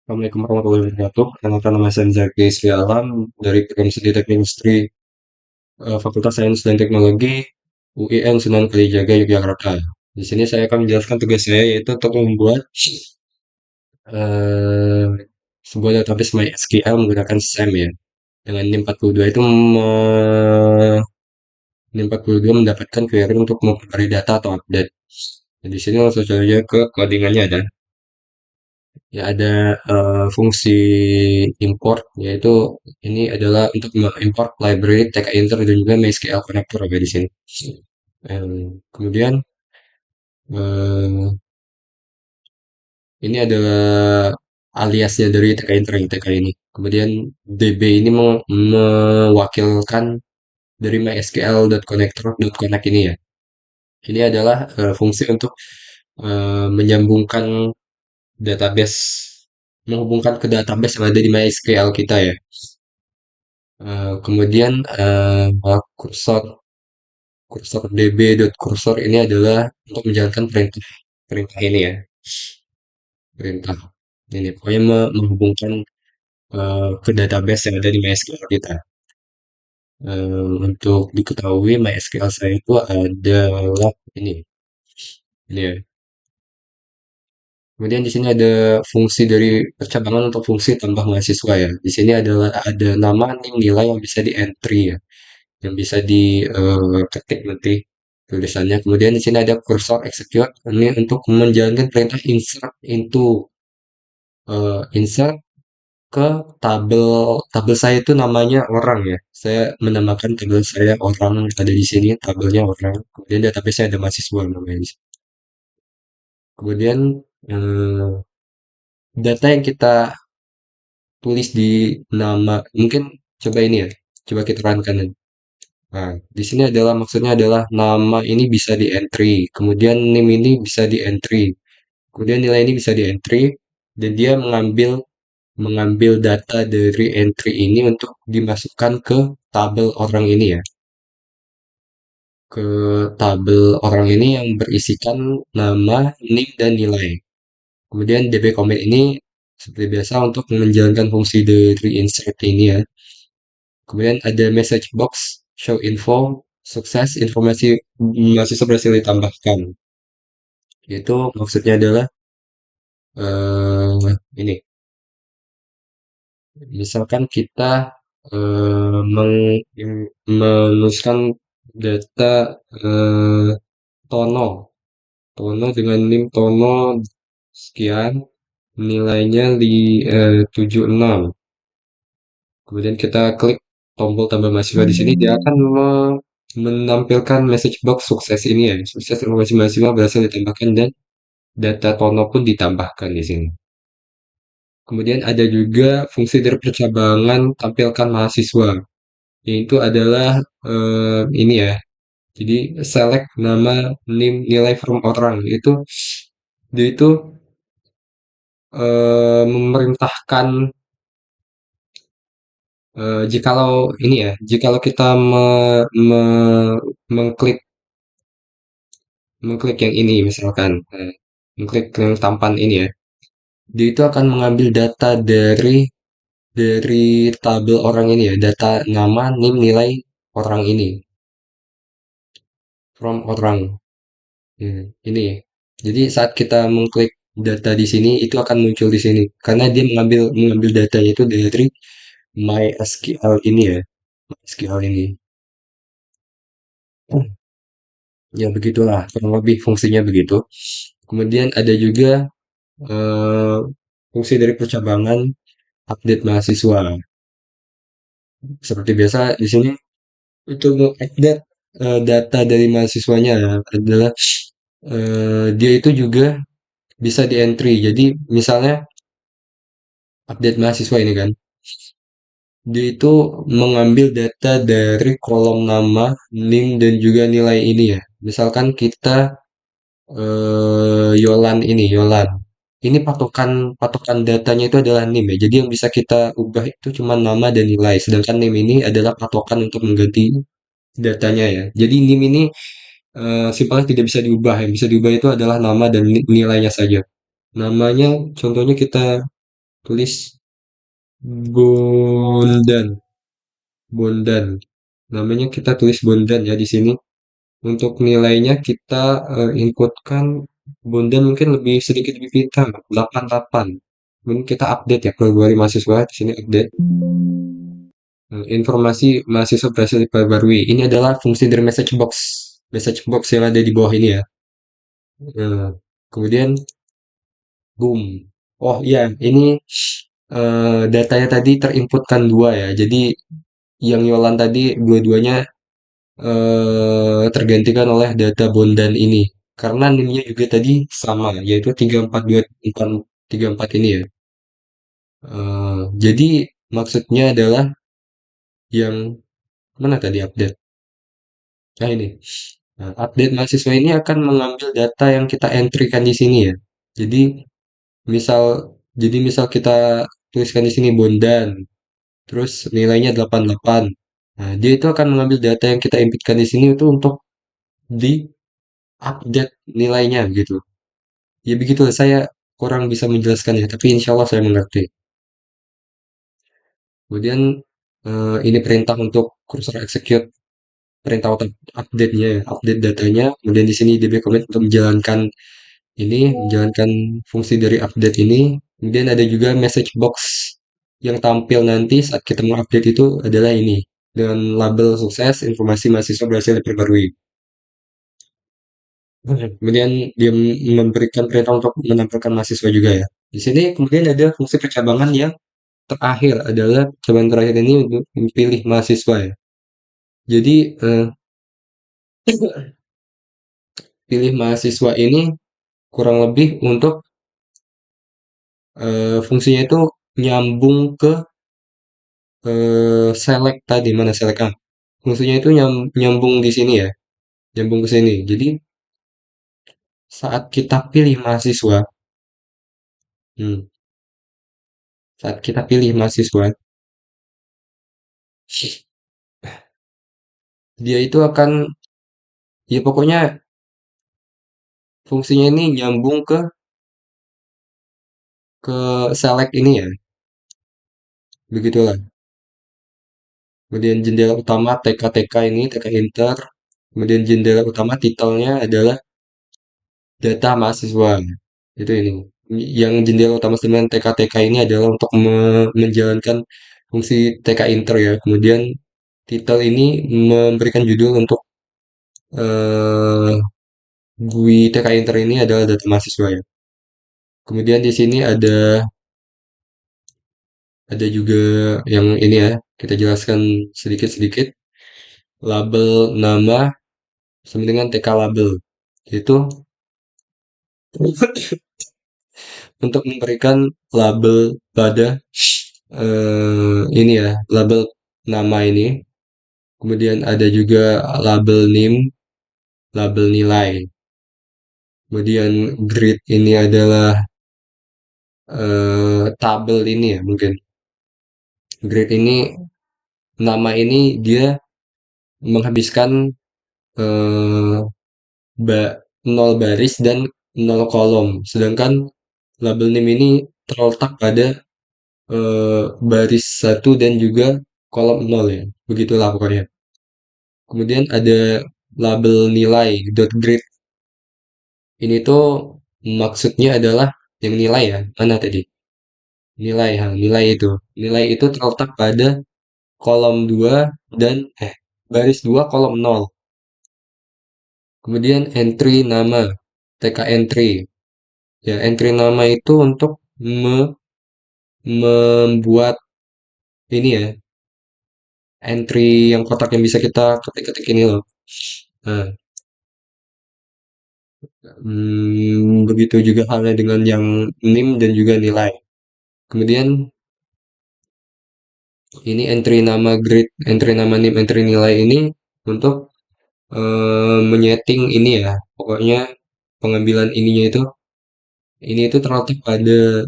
Assalamualaikum warahmatullahi wabarakatuh. Perkenalkan nama saya Zaki Sri Alam dari Program Studi Teknik Industri Fakultas Sains dan Teknologi UIN Sunan Kalijaga Yogyakarta. Di sini saya akan menjelaskan tugas saya yaitu untuk membuat eh, sebuah database MySQL menggunakan SAM ya. Dengan NIM 42 itu NIM 42 mendapatkan query untuk memperbarui data atau update. Dan di sini langsung saja ke codingannya ada. Ya ada fungsi import yaitu ini adalah untuk mengimport library tkinter dan juga MySQL connector ada di sini. Kemudian eh, ini adalah aliasnya dari tkinter yang TK ini. Kemudian DB ini mewakilkan dari MySQL.connector.connect ini ya. Ini adalah fungsi untuk menyambungkan database menghubungkan ke database yang ada di MySQL kita ya. Kemudian kursor kursor db.cursor ini adalah untuk menjalankan perintah perintah ini ya, perintah ini pokoknya menghubungkan ke database yang ada di MySQL kita. Untuk diketahui MySQL saya itu adalah ini ya. Kemudian di sini ada fungsi dari percabangan untuk fungsi tambah mahasiswa ya. Di sini adalah ada nama, nim, nilai yang bisa di entry ya, yang bisa diketik nanti tulisannya. Kemudian di sini ada cursor execute ini untuk menjalankan perintah insert ke tabel tabel saya itu namanya orang ya. Saya menamakan tabel saya orang ada di sini tabelnya orang. Kemudian database-nya ada mahasiswa namanya di sini. Kemudian eh, data yang kita tulis di nama mungkin coba ini ya. Coba kita runkan. Nah, di sini adalah maksudnya adalah nama ini bisa di entry, kemudian name ini bisa di entry, kemudian nilai ini bisa di entry, dan dia mengambil mengambil data dari entry ini untuk dimasukkan ke tabel orang ini ya, ke tabel orang ini yang berisikan nama, name, dan nilai. Kemudian DB comment ini seperti biasa untuk menjalankan fungsi dari insert ini ya. Kemudian ada message box, show info, sukses, informasi mahasiswa berhasil ditambahkan. Itu maksudnya adalah ini, misalkan kita menuliskan data eh, tono, tono dengan nim tono sekian, nilainya 76. Kemudian kita klik tombol tambah mahasiswa di sini, dia akan menampilkan message box sukses ini ya. Sukses informasi mahasiswa berhasil ditambahkan dan data tono pun ditambahkan di sini. Kemudian ada juga fungsi dari percabangan tampilkan mahasiswa, yaitu adalah ini ya. Jadi select nama, name, nilai from orang itu dia itu memerintahkan jikalau ini ya, jikalau kita mengklik mengklik yang ini misalkan, mengklik yang tampan ini ya, dia itu akan mengambil data dari tabel orang ini ya, data nama, nim, nilai orang ini, from orang. Ini ya. Jadi saat kita mengklik data di sini, itu akan muncul di sini, karena dia mengambil mengambil datanya itu dari MySQL ini ya, MySQL ini. Ya begitulah, kurang lebih fungsinya begitu. Kemudian ada juga eh, fungsi dari percabangan update mahasiswa. Seperti biasa di sini untuk mengupdate data dari mahasiswanya adalah dia itu juga bisa di entry. Jadi misalnya update mahasiswa ini kan, dia itu mengambil data dari kolom nama, nim, dan juga nilai ini ya. Misalkan kita Yolan ini, Yolan. Ini patokan patokan datanya itu adalah nim ya. Jadi yang bisa kita ubah itu cuma nama dan nilai. Sedangkan nim ini adalah patokan untuk mengganti datanya ya. Jadi nim ini simpelnya tidak bisa diubah. Yang bisa diubah itu adalah nama dan nilainya saja. Namanya contohnya kita tulis Bondan, Bondan. Namanya kita tulis Bondan ya di sini. Untuk nilainya kita inputkan Bondan mungkin lebih sedikit lebih pintar, 88. Mungkin kita update ya Februari mahasiswa di sini update. Informasi mahasiswa berhasil diperbarui. Ini adalah fungsi dari message box yang ada di bawah ini ya. Kemudian boom. Oh iya, ini datanya tadi terinputkan dua ya. Jadi yang Yolan tadi dua-duanya tergantikan oleh data Bondan ini. Karena NIM-nya juga tadi sama, yaitu 342434 ini ya. Jadi maksudnya adalah yang mana tadi update? Nah ini. Nah, update mahasiswa ini akan mengambil data yang kita entry-kan di sini ya. Jadi misal misal kita tuliskan di sini Bondan, terus nilainya 88. Nah, dia itu akan mengambil data yang kita inputkan di sini itu untuk di update nilainya gitu. Ya begitu, saya kurang bisa menjelaskan ya, tapi insya Allah saya mengerti. Kemudian ini perintah untuk cursor execute, perintah update-nya ya, update datanya. Kemudian di sini db commit untuk menjalankan fungsi dari update ini. Kemudian ada juga message box yang tampil nanti saat kita mengupdate itu adalah ini dengan label sukses, informasi mahasiswa berhasil diperbarui. Kemudian dia memberikan perintah untuk menampilkan mahasiswa juga ya. Di sini kemudian ada fungsi percabangan yang terakhir adalah percobaan terakhir ini untuk pilih mahasiswa ya. Jadi pilih mahasiswa ini kurang lebih untuk fungsinya itu nyambung ke select tadi mana select ah. Fungsinya itu nyambung di sini ya, nyambung ke sini. Jadi saat kita pilih mahasiswa, hmm, saat kita pilih mahasiswa, dia itu akan ya pokoknya fungsinya ini nyambung ke select ini ya. Begitulah. Kemudian jendela utama TK-TK ini, TK Inter. Kemudian jendela utama titelnya adalah data mahasiswa. Itu ini. Yang jendela utama sebenarnya TK-TK ini adalah untuk menjalankan fungsi TK Inter ya. Kemudian titel ini memberikan judul untuk eh GUI TK Inter ini adalah data mahasiswa ya. Kemudian di sini ada juga yang ini ya. Kita jelaskan sedikit-sedikit. Label nama sama dengan TK label. Itu untuk memberikan label pada ini ya, label nama ini. Kemudian ada juga label NIM, label nilai. Kemudian grid ini adalah tabel ini ya mungkin. Grid ini nama ini dia menghabiskan eh, 0 baris dan 0 kolom. Sedangkan label NIM ini terletak pada baris satu dan juga kolom nol ya. Begitulah pokoknya. Kemudian ada label nilai dot grade. Ini tuh maksudnya adalah yang nilai ya. Mana tadi? Nilai, ha, nilai itu. Nilai itu terletak pada kolom 2 dan baris 2 kolom nol. Kemudian entry nama, TK entry. Ya, entry nama itu untuk membuat ini ya, entry yang kotak yang bisa kita ketik-ketik ini loh. Nah, begitu juga halnya dengan yang NIM dan juga nilai. Kemudian ini entry nama grade, entry nama NIM, entry nilai ini untuk menyeting ini ya. Pokoknya pengambilan ininya itu ini itu terletak pada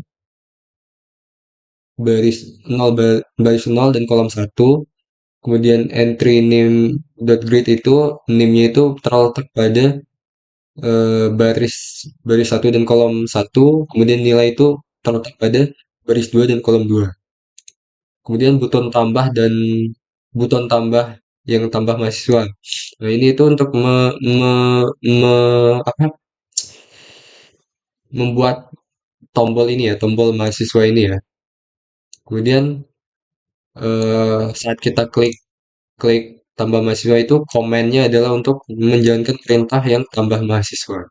baris baris 0 dan kolom satu. Kemudian entry name dot grade itu name-nya itu terletak pada baris baris satu dan kolom satu. Kemudian nilai itu terletak pada baris 2 dan kolom 2. Kemudian buton tambah dan buton tambah yang tambah mahasiswa. Nah, ini itu untuk apa, membuat tombol ini ya, tombol mahasiswa ini ya. Kemudian saat kita klik klik tambah mahasiswa itu komennya adalah untuk menjalankan perintah yang tambah mahasiswa.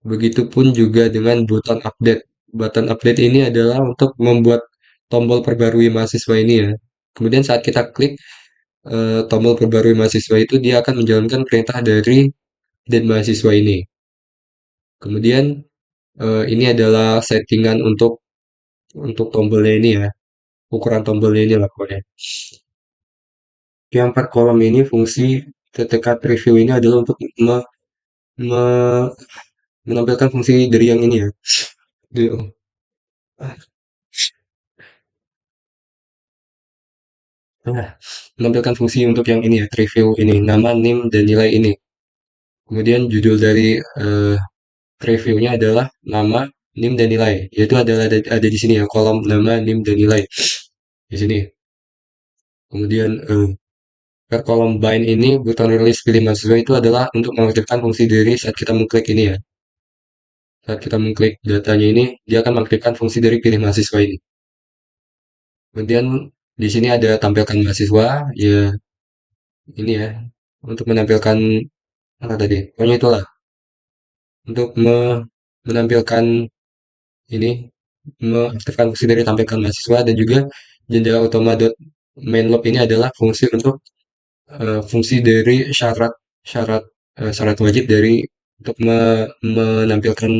Begitupun juga dengan button update. Button update ini adalah untuk membuat tombol perbarui mahasiswa ini ya. Kemudian saat kita klik tombol perbarui mahasiswa itu dia akan menjalankan perintah dari dan mahasiswa ini. Kemudian ini adalah settingan untuk tombolnya ini ya, ukuran tombolnya ini lah pokoknya. Yang 4 kolom ini fungsi terdekat review ini adalah untuk me- menampilkan fungsi dari yang ini ya. Nah, menampilkan fungsi untuk yang ini ya, review ini, nama, NIM, dan nilai ini. Kemudian judul dari reviewnya adalah nama, NIM, dan nilai. Yaitu ada di sini ya, kolom nama, NIM, dan nilai di sini. Kemudian per kolom bind ini button rilis pilih mahasiswa itu adalah untuk mengaktifkan fungsi dari saat kita mengklik ini ya. Saat kita mengklik datanya ini, dia akan mengaktifkan fungsi dari pilih mahasiswa ini. Kemudian di sini ada tampilkan mahasiswa, ya ini ya, untuk menampilkan apa tadi? Pokoknya itulah untuk menampilkan ini, mengaktifkan fungsi dari tampilkan mahasiswa dan juga jendela utama main loop ini adalah fungsi untuk fungsi dari syarat syarat wajib dari untuk menampilkan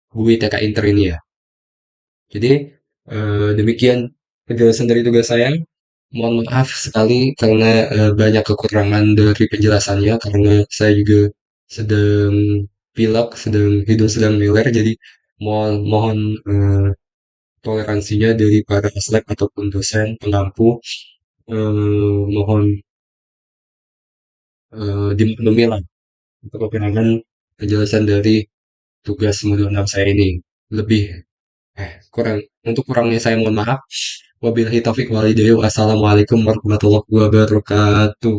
GUI TK Inter ini ya. Jadi demikian penjelasan dari tugas saya. Mohon maaf sekali karena banyak kekurangan dari penjelasannya karena saya juga sedang pilek, hidung sedang meler, jadi mohon mohon toleransinya dari para slek ataupun dosen pengampu. Mohon dimaklumi lah untuk kekurangan penjelasan dari tugas modul 6 saya ini. Lebih kurang untuk kurangnya saya mohon maaf. Wabillahi taufik walhidayah. Wassalamualaikum warahmatullahi wabarakatuh.